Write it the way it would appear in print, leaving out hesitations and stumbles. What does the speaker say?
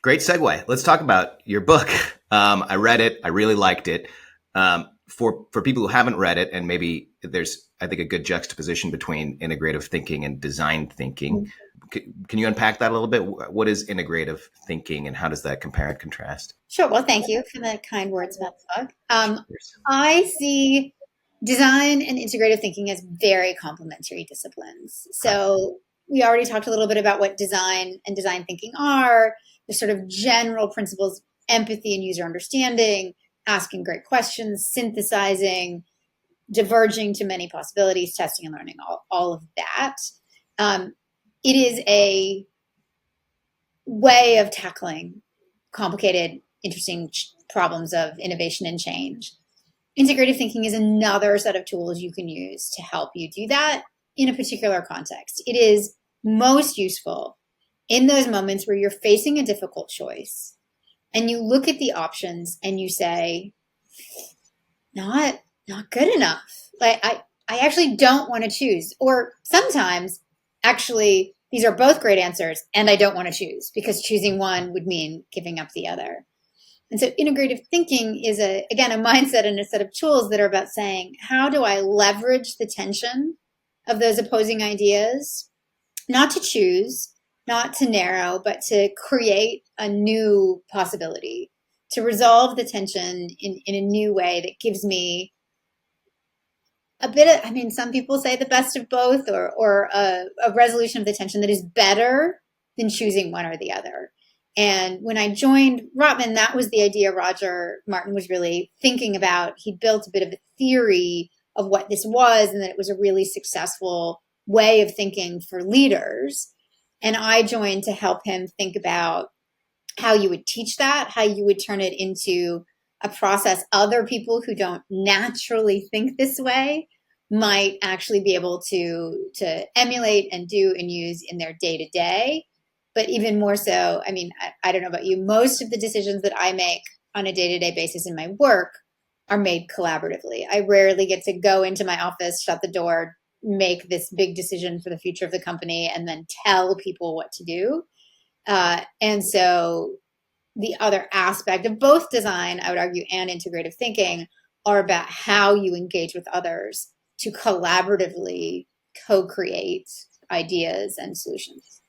Great segue. Let's talk about your book. I read it. I really liked it. For people who haven't read it, and maybe there's, I think, a good juxtaposition between integrative thinking and design thinking. Can you unpack that a little bit? What is integrative thinking, and how does that compare and contrast? Sure. Well, thank you for the kind words about the book. I see design and integrative thinking as very complementary disciplines. So we already talked a little bit about what design and design thinking are, the sort of general principles, empathy and user understanding, asking great questions, synthesizing, diverging to many possibilities, testing and learning, all of that. It is a way of tackling complicated, interesting problems of innovation and change. Integrative thinking is another set of tools you can use to help you do that in a particular context. It is most useful in those moments where you're facing a difficult choice and you look at the options and you say, not good enough. Like I actually don't want to choose. Or sometimes actually these are both great answers and I don't want to choose because choosing one would mean giving up the other. And so integrative thinking is again a mindset and a set of tools that are about saying, how do I leverage the tension of those opposing ideas, not to choose, not to narrow, but to create a new possibility, to resolve the tension in a new way that gives me a bit of, I mean, some people say the best of both, or a resolution of the tension that is better than choosing one or the other. And when I joined Rotman, that was the idea Roger Martin was really thinking about. He built a bit of a theory of what this was, and that it was a really successful way of thinking for leaders. And I joined to help him think about how you would teach that, how you would turn it into a process other people who don't naturally think this way might actually be able to emulate and do and use in their day-to-day. But even more so, I mean, I don't know about you, most of the decisions that I make on a day-to-day basis in my work are made collaboratively. I rarely get to go into my office, shut the door, make this big decision for the future of the company, and then tell people what to do. And so the other aspect of both design, I would argue, and integrative thinking are about how you engage with others to collaboratively co-create ideas and solutions.